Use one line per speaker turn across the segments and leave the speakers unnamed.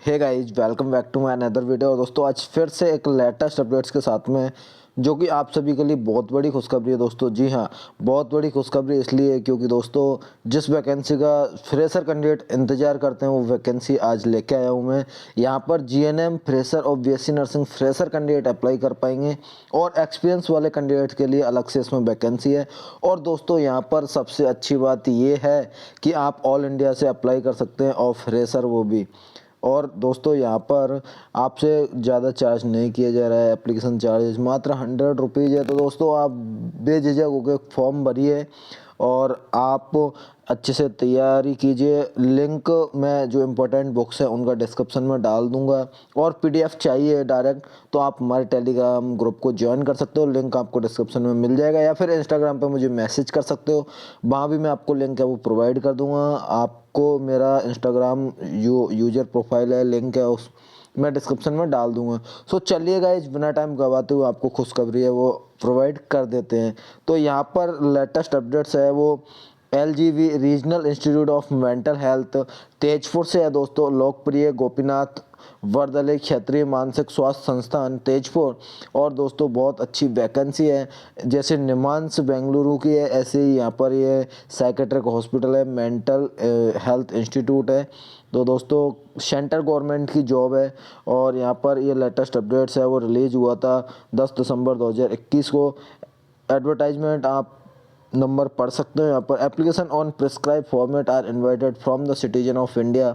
Hey guys, welcome back to my another video. और दोस्तों आज फिर से एक लेटेस्ट अपडेट्स के साथ में, जो कि आप सभी के लिए बहुत बड़ी खुशखबरी है दोस्तों। जी हाँ, बहुत बड़ी खुशखबरी इसलिए क्योंकि दोस्तों जिस वैकेंसी का फ्रेशर कैंडिडेट इंतजार करते हैं वो वैकेंसी आज लेके आया हूँ मैं। यहाँ पर जीएनएम फ्रेशर और BSc nursing fresher candidate apply कर पाएंगे और एक्सपीरियंस वाले कैंडिडेट के लिए अलग से इसमें वैकेंसी है। और दोस्तों यहाँ पर सबसे अच्छी बात ये है कि आप ऑल इंडिया से अप्लाई कर सकते हैं और फ्रेशर वो भी। और दोस्तों यहाँ पर आपसे ज़्यादा चार्ज नहीं किया जा रहा है, एप्लीकेशन चार्जेस मात्र 100 रुपीज़ है। तो दोस्तों आप बेझिझक होकर फॉर्म भरिए और आप अच्छे से तैयारी कीजिए। लिंक मैं जो इम्पोर्टेंट बुक्स हैं उनका डिस्क्रिप्शन में डाल दूंगा, और पीडीएफ चाहिए डायरेक्ट तो आप हमारे टेलीग्राम ग्रुप को ज्वाइन कर सकते हो। लिंक आपको डिस्क्रिप्शन में मिल जाएगा, या फिर इंस्टाग्राम पे मुझे मैसेज कर सकते हो, वहाँ भी मैं आपको लिंक है वो प्रोवाइड कर दूंगा। आपको मेरा इंस्टाग्राम यूजर प्रोफाइल है, लिंक है उस मैं डिस्क्रिप्शन में डाल दूंगा। सो चलिए गाइस, बिना टाइम गवाते हुए आपको खुशखबरी है वो प्रोवाइड कर देते हैं। तो यहाँ पर लेटेस्ट अपडेट्स है वो LGB regional institute of mental health Tezpur से है दोस्तों। लोकप्रिय गोपीनाथ वर्दले क्षेत्रीय मानसिक स्वास्थ्य संस्थान तेजपुर। और दोस्तों बहुत अच्छी वैकेंसी है, जैसे निमांस बेंगलुरु की है ऐसे ही यहाँ पर ये साइकेट्रिक हॉस्पिटल है, मेंटल हेल्थ इंस्टीट्यूट है। तो दोस्तों सेंट्रल गवर्नमेंट की जॉब है। और यहाँ पर ये लेटेस्ट अपडेट्स है वो रिलीज हुआ था 10 दिसंबर 2021 को। एडवर्टाइजमेंट आप नंबर पढ़ सकते हो यहाँ पर। Application on prescribe format are invited from the citizen of India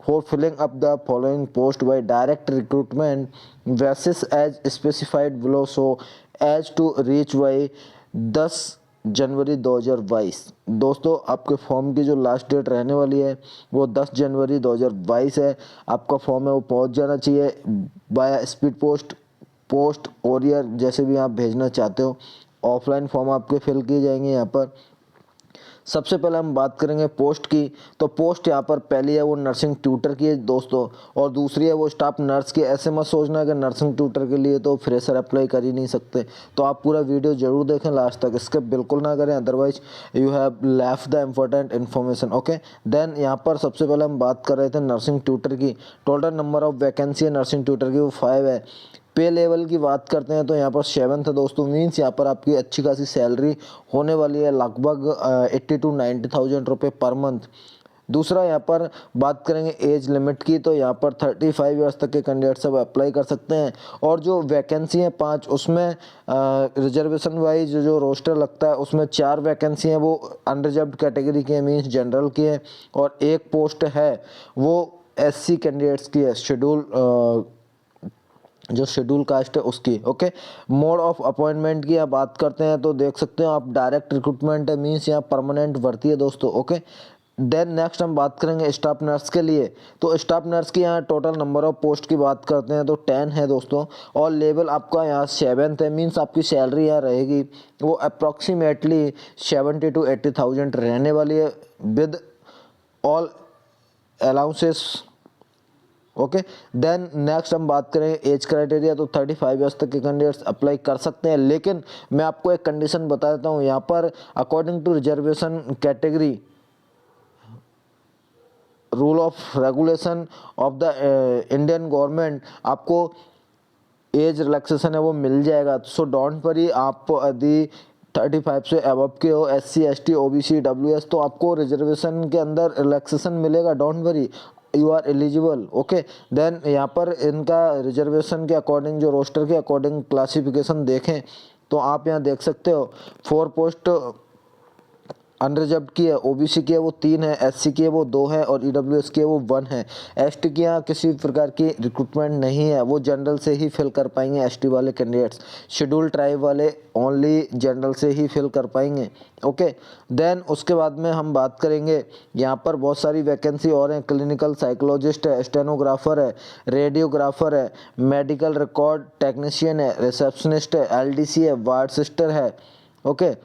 for filling up the following post by direct recruitment basis as specified below, so as to reach by 10 January 2022। दोस्तों आपके form की जो last date रहने वाली है वो 10 January 2022 है। आपका फॉर्म है वो पहुंच जाना चाहिए by speed post, post courier, जैसे भी आप भेजना चाहते हो। ऑफलाइन फॉर्म आपके फिल किए जाएंगे यहाँ पर। सबसे पहले हम बात करेंगे पोस्ट की। तो पोस्ट यहाँ पर पहली है वो नर्सिंग ट्यूटर की है दोस्तों, और दूसरी है वो स्टाफ नर्स की। ऐसे मत सोचना कि नर्सिंग ट्यूटर के लिए तो फ्रेशर अप्लाई कर ही नहीं सकते। तो आप पूरा वीडियो जरूर देखें लास्ट तक, स्किप बिल्कुल ना करें, otherwise you have left the important information. Okay, then यहाँ पर सबसे पहले हम बात कर रहे थे नर्सिंग ट्यूटर की। टोटल नंबर ऑफ वैकेंसी है नर्सिंग ट्यूटर की वो 5 है। पे लेवल की बात करते हैं तो यहाँ पर 7th है दोस्तों। मीन्स यहाँ पर आपकी अच्छी खासी सैलरी होने वाली है, लगभग 80 to 90,000 रुपये पर मंथ। दूसरा यहाँ पर बात करेंगे एज लिमिट की, तो यहाँ पर 35 ईयर्स तक के कैंडिडेट सब अप्लाई कर सकते हैं। और जो वैकेंसी है 5, उसमें रिजर्वेशन वाइज जो रोस्टर लगता है उसमें 4 वैकेंसी हैं वो अनरिजर्व्ड कैटेगरी की है, मीन्स जनरल की है। और एक पोस्ट है वो एससी कैंडिडेट्स की है, जो शेड्यूल कास्ट है उसकी। ओके, मोड ऑफ अपॉइंटमेंट की आप बात करते हैं तो देख सकते हो आप डायरेक्ट रिक्रूटमेंट है, मीन्स यहाँ परमानेंट भर्ती है दोस्तों। ओके, देन नेक्स्ट हम बात करेंगे स्टाफ नर्स के लिए। तो स्टाफ नर्स की यहाँ टोटल नंबर ऑफ पोस्ट की बात करते हैं तो 10 है दोस्तों। और लेवल आपका यहाँ 7th है, मीन्स आपकी सैलरी यहाँ रहेगी वो अप्रॉक्सीमेटली 70 to 80,000 रहने वाली है with all allowances. Okay, then next हम बात करें एज क्राइटेरिया। तो 35 ईयर्स तक के कैंडिडेट्स अप्लाई कर सकते हैं, लेकिन मैं आपको एक कंडीशन बता देता हूँ यहाँ पर। According to reservation category rule of regulation of the Indian government, आपको एज रिलैक्सेशन है वो मिल जाएगा। सो डोंट वरी, आप यदि 35 से अबव के हो, SC ST OBC WS, तो आपको रिजर्वेशन के अंदर रिलैक्सेशन मिलेगा। Don't worry, you are eligible. Okay, then यहाँ पर इनका रिजर्वेशन के अकॉर्डिंग, जो रोस्टर के अकॉर्डिंग क्लासिफिकेशन देखें तो आप यहाँ देख सकते हो 4 पोस्ट अनरिजर्व्ड की है, ओबीसी की है वो 3 है, एससी की है वो 2 है, और ईडब्ल्यूएस की है वो 1 है। एसटी की यहाँ किसी प्रकार की रिक्रूटमेंट नहीं है, वो जनरल से ही फिल कर पाएंगे एसटी वाले कैंडिडेट्स। शेड्यूल ट्राइब वाले ओनली जनरल से ही फिल कर पाएंगे। ओके, देन उसके बाद में हम बात करेंगे यहाँ पर बहुत सारी वैकेंसी और हैं। क्लिनिकल साइकोलॉजिस्ट है, स्टेनोग्राफर है, रेडियोग्राफर है, मेडिकल रिकॉर्ड टेक्नीशियन है, रिसेप्शनिस्ट है, एलडीसी है, वार्ड सिस्टर है। ओके,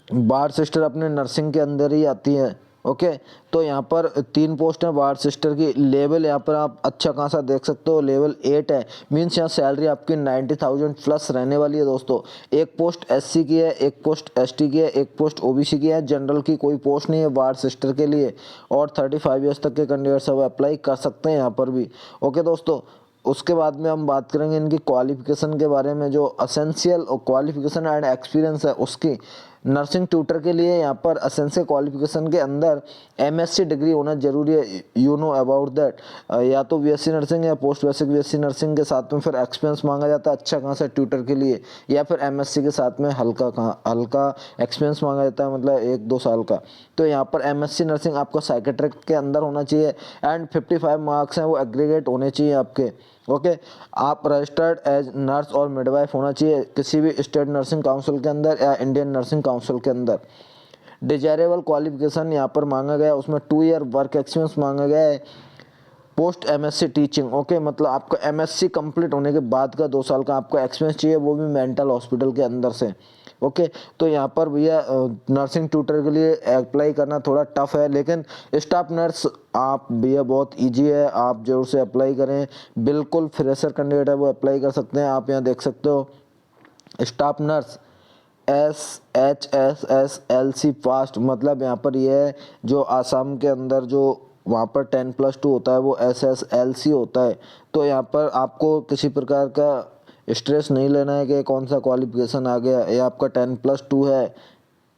वार्ड सिस्टर अपने नर्सिंग के अंदर ही आती है। ओके। तो यहाँ पर 3 पोस्ट है वार्ड सिस्टर की। लेवल यहाँ पर आप अच्छा खासा देख सकते हो, लेवल 8 है। मीन्स यहाँ सैलरी आपकी 90,000 प्लस रहने वाली है दोस्तों। एक पोस्ट एससी की है, एक पोस्ट एसटी की है, एक पोस्ट ओबीसी की है। जनरल की कोई पोस्ट नहीं है वार्ड सिस्टर के लिए। और 35 ईयर्स तक के कैंडिडेट्स अब अप्लाई कर सकते हैं यहाँ पर भी। ओके दोस्तों, उसके बाद में हम बात करेंगे इनकी क्वालिफिकेशन के बारे में। जो असेंशियल और क्वालिफिकेशन एंड एक्सपीरियंस है उसकी, नर्सिंग ट्यूटर के लिए यहाँ पर असेंशियल क्वालिफिकेशन के अंदर एमएससी डिग्री होना जरूरी है। You know about that. या तो बीएससी नर्सिंग या पोस्ट बेसिक बीएससी नर्सिंग के साथ में फिर एक्सपीरियंस मांगा जाता है अच्छा खासा ट्यूटर के लिए, या फिर एमएससी के साथ में हल्का एक्सपीरियंस मांगा जाता है, मतलब 1-2 साल का। तो यहाँ पर एमएससी नर्सिंग आपका साइकेट्रिक के अंदर होना चाहिए एंड 55 मार्क्स हैं वो एग्रीगेट होने चाहिए आपके। ओके। आप रजिस्टर्ड एज नर्स और मिडवाइफ होना चाहिए किसी भी स्टेट नर्सिंग काउंसिल के अंदर या इंडियन नर्सिंग काउंसिल के अंदर। डिजायरेबल क्वालिफिकेशन यहाँ पर मांगा गया है, उसमें 2 ईयर वर्क एक्सपीरियंस मांगा गया है। पोस्ट एमएससी टीचिंग, ओके, मतलब आपका एमएससी कंप्लीट होने के बाद का 2 साल का आपको एक्सपीरियंस चाहिए, वो भी मेंटल हॉस्पिटल के अंदर से। ओके। तो यहाँ पर भैया नर्सिंग ट्यूटर के लिए अप्लाई करना थोड़ा टफ है, लेकिन स्टाफ नर्स आप भैया बहुत इजी है, आप जरूर से अप्लाई करें। बिल्कुल फ्रेशर कैंडिडेट है वो अप्लाई कर सकते हैं। आप यहाँ देख सकते हो staff nurse SHSS LC fast, मतलब यहाँ पर ये है जो आसाम के अंदर जो वहाँ पर 10+2 होता है वो SSLC होता है। तो यहाँ पर आपको किसी प्रकार का स्ट्रेस नहीं लेना है कि कौन सा क्वालिफिकेशन आ गया, ये आपका 10+2 है।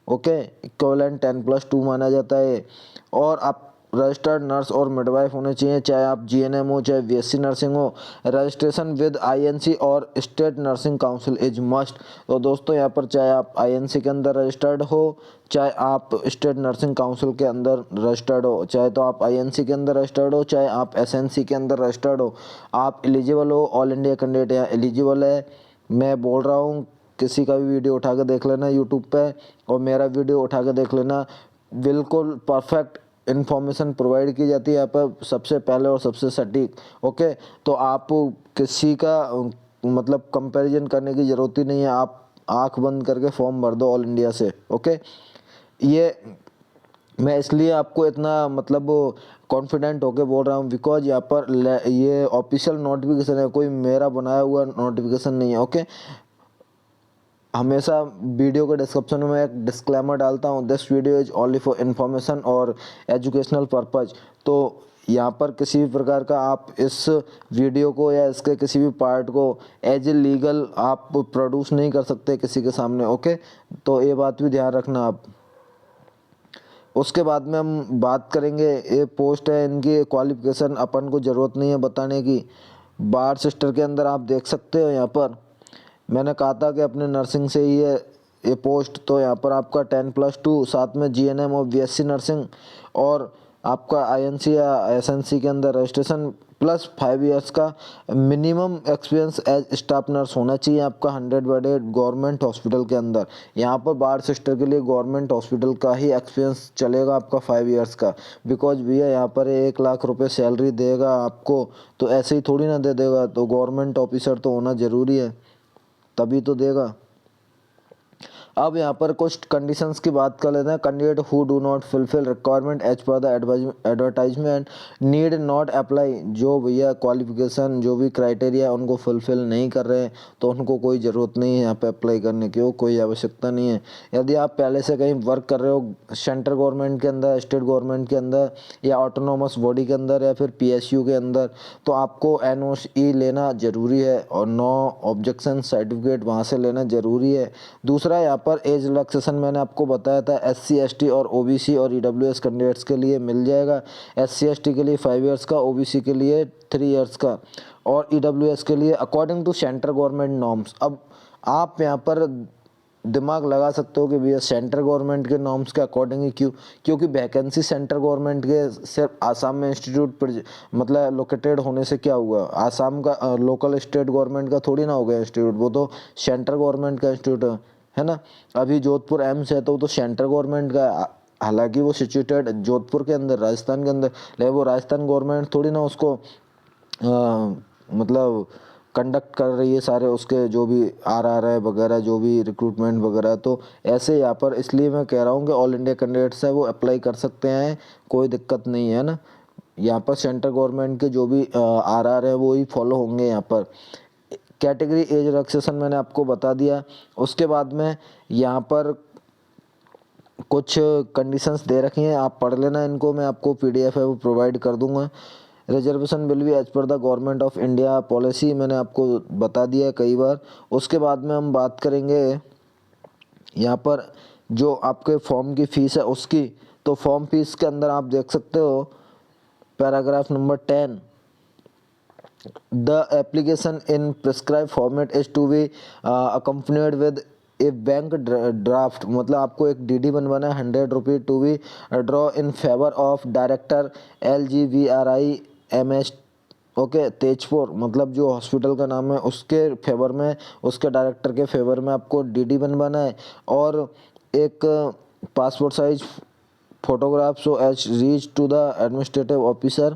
ओके, इक्विवेलेंट 10+2 माना जाता है। और आप रजिस्टर्ड नर्स और मिडवाइफ होने चाहिए, चाहे आप जीएनएम हो चाहे बीएससी नर्सिंग हो। रजिस्ट्रेशन विद आईएनसी और state nursing council is must. तो दोस्तों यहाँ पर चाहे आप आईएनसी के अंदर रजिस्टर्ड हो, चाहे आप स्टेट नर्सिंग काउंसिल के अंदर रजिस्टर्ड हो, चाहे तो आप आईएनसी के अंदर रजिस्टर्ड हो, चाहे आप एसएनसी के अंदर रजिस्टर्ड हो, आप एलिजिबल हो। ऑल इंडिया कैंडिडेट यहाँ एलिजिबल है। मैं बोल रहा हूँ किसी का भी वीडियो उठा के देख लेना यूट्यूब पे और मेरा वीडियो उठा के देख लेना, बिल्कुल परफेक्ट इन्फॉर्मेशन प्रोवाइड की जाती है यहाँ पर सबसे पहले और सबसे सटीक। ओके। तो आप किसी का मतलब कंपैरिजन करने की ज़रूरत ही नहीं है, आप आंख बंद करके फॉर्म भर दो ऑल इंडिया से। ओके। ये मैं इसलिए आपको इतना मतलब कॉन्फिडेंट होके बोल रहा हूँ बिकॉज यहाँ पर ये ऑफिशियल नोटिफिकेशन है, कोई मेरा बनाया हुआ नोटिफिकेशन नहीं है। ओके। हमेशा वीडियो के डिस्क्रिप्शन में एक डिस्क्लेमर डालता हूँ, this video is only for information और एजुकेशनल पर्पज। तो यहाँ पर किसी भी प्रकार का आप इस वीडियो को या इसके किसी भी पार्ट को एज ए लीगल आप प्रोड्यूस नहीं कर सकते किसी के सामने। ओके। तो ये बात भी ध्यान रखना आप। उसके बाद में हम बात करेंगे, ये पोस्ट है इनकी क्वालिफिकेशन अपन को ज़रूरत नहीं है बताने की। बार सिस्टर के अंदर आप देख सकते हो यहाँ पर मैंने कहा था कि अपने नर्सिंग से ही है ये पोस्ट। तो यहाँ पर आपका 10+2 साथ में जीएनएम और बीएससी नर्सिंग और आपका आईएनसी या एसएनसी के अंदर रजिस्ट्रेशन प्लस 5 ईयर्स का minimum experience as staff nurse होना चाहिए आपका 100 बेडेड गवर्नमेंट हॉस्पिटल के अंदर। यहाँ पर बार सिस्टर के लिए गवर्नमेंट हॉस्पिटल का ही एक्सपीरियंस चलेगा आपका 5 ईयर्स का। बिकॉज भैया यहाँ पर 1 लाख रुपए सैलरी देगा आपको, तो ऐसे ही थोड़ी ना दे देगा, तो गवर्नमेंट ऑफिसर तो होना ज़रूरी है तभी तो देगा। अब यहाँ पर कुछ कंडीशंस की बात कर लेते हैं। Candidate who do not fulfil requirement as per the advertisement need not apply. जो भैया क्वालिफिकेशन जो भी क्राइटेरिया उनको फुलफिल नहीं कर रहे हैं तो उनको कोई ज़रूरत नहीं है यहाँ पे अप्लाई करने की, कोई आवश्यकता नहीं है। यदि आप पहले से कहीं वर्क कर रहे हो सेंट्रल गवर्नमेंट के अंदर, स्टेट गवर्नमेंट के अंदर या ऑटोनोमस बॉडी के अंदर या फिर पीएसयू के अंदर, तो आपको एनओसी लेना ज़रूरी है और नो ऑब्जेक्शन सर्टिफिकेट वहाँ से लेना ज़रूरी है। दूसरा यहाँ पर एज रिलैक्सेशन मैंने आपको बताया था एससी एसटी और ओबीसी और ईडब्ल्यूएस कैंडिडेट्स के लिए मिल जाएगा। एससी एसटी के लिए 5 ईयर्स का, ओबीसी के लिए 3 ईयर्स का और ईडब्ल्यूएस के लिए according to central government norms. अब आप यहाँ पर दिमाग लगा सकते हो कि भैया सेंट्रल गवर्नमेंट के नॉर्म्स के अकॉर्डिंग ही क्यों, क्योंकि वैकेंसी सेंट्रल गवर्नमेंट के सिर्फ आसाम में इंस्टीट्यूट पर मतलब लोकेटेड होने से क्या हुआ, आसाम का लोकल स्टेट गवर्नमेंट का थोड़ी ना हो गया इंस्टीट्यूट, वो तो सेंट्रल गवर्नमेंट का इंस्टीट्यूट है ना। अभी जोधपुर एम्स है तो वो तो सेंट्रल गवर्नमेंट का, हालांकि वो सिचुएटेड जोधपुर के अंदर राजस्थान के अंदर, लेकिन वो राजस्थान गवर्नमेंट थोड़ी ना उसको मतलब कंडक्ट कर रही है सारे उसके जो भी आरआर है वगैरह, जो भी रिक्रूटमेंट वगैरह। तो ऐसे यहाँ पर इसलिए मैं कह रहा हूँ कि ऑल इंडिया कैंडिडेट्स है वो अप्लाई कर सकते हैं, कोई दिक्कत नहीं है ना। यहाँ पर सेंट्रल गवर्नमेंट के जो भी आरआर है वो ही फॉलो होंगे यहाँ पर। कैटेगरी एज रिलैक्सेशन मैंने आपको बता दिया। उसके बाद में यहाँ पर कुछ कंडीशंस दे रखी हैं, आप पढ़ लेना इनको, मैं आपको पीडीएफ है वो प्रोवाइड कर दूंगा। Reservation will be as per the government of India policy, मैंने आपको बता दिया कई बार। उसके बाद में हम बात करेंगे यहाँ पर जो आपके फॉर्म की फ़ीस है उसकी। तो फॉर्म फीस के अंदर आप देख सकते हो paragraph number 10, the application in prescribe format is to be accompanied with a bank draft, मतलब आपको एक डीडी बनवाना है 100 रुपये to be draw in favour of director LGVRIMS, okay, Tezpur, मतलब जो हॉस्पिटल का नाम है उसके फेवर में, उसके डायरेक्टर के फेवर में आपको डीडी बनवाना है। और एक passport size photograph so as reach to the administrative officer,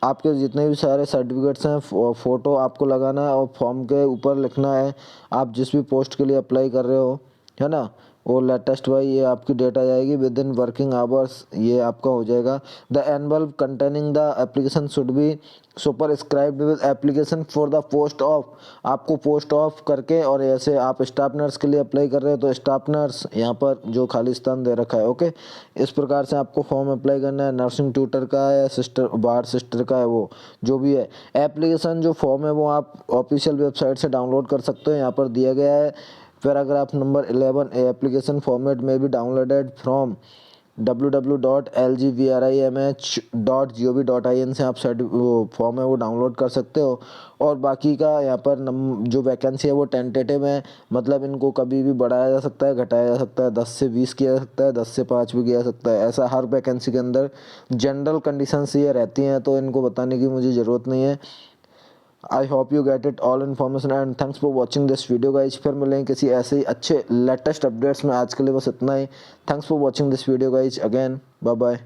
आपके जितने भी सारे सर्टिफिकेट्स हैं फ़ोटो आपको लगाना है और फॉर्म के ऊपर लिखना है आप जिस भी पोस्ट के लिए अप्लाई कर रहे हो, है ना, वो लेटेस्ट भाई ये आपकी डेट आ जाएगी विद इन वर्किंग आवर्स, ये आपका हो जाएगा। The envelope containing the application should be superscribed with application for the post of, आपको पोस्ट ऑफ करके, और ऐसे आप स्टाफ नर्स के लिए अप्लाई कर रहे हो तो स्टाफ नर्स यहाँ पर जो खाली स्थान दे रखा है, ओके। इस प्रकार से आपको फॉर्म अप्लाई करना है। नर्सिंग ट्यूटर का है, सिस्टर बार सिस्टर का है, वो जो भी है। एप्लीकेशन जो फॉर्म है वो आप ऑफिशियल वेबसाइट से डाउनलोड कर सकते हो, यहाँ पर दिया गया है पैराग्राफ नंबर 11, एप्लीकेशन फॉर्मेट में भी डाउनलोडेड फ्रॉम www.lgvrimh.gov.in से आप फॉर्म है वो डाउनलोड कर सकते हो। और बाकी का यहाँ पर जो वैकेंसी है वो टेंटेटिव है, मतलब इनको कभी भी बढ़ाया जा सकता है, घटाया जा सकता है, 10 से 20 किया जा सकता है, 10 से 5 भी किया जा सकता है, ऐसा हर वैकेंसी के अंदर जनरल कंडीशंस ये रहती हैं, तो इनको बताने की मुझे ज़रूरत नहीं है। I hope you get it all information and thanks for watching this video guys. फिर मिलेंगे किसी ऐसे ही अच्छे लेटेस्ट अपडेट्स में, आज के लिए बस इतना ही। Thanks for watching this video guys, again bye bye.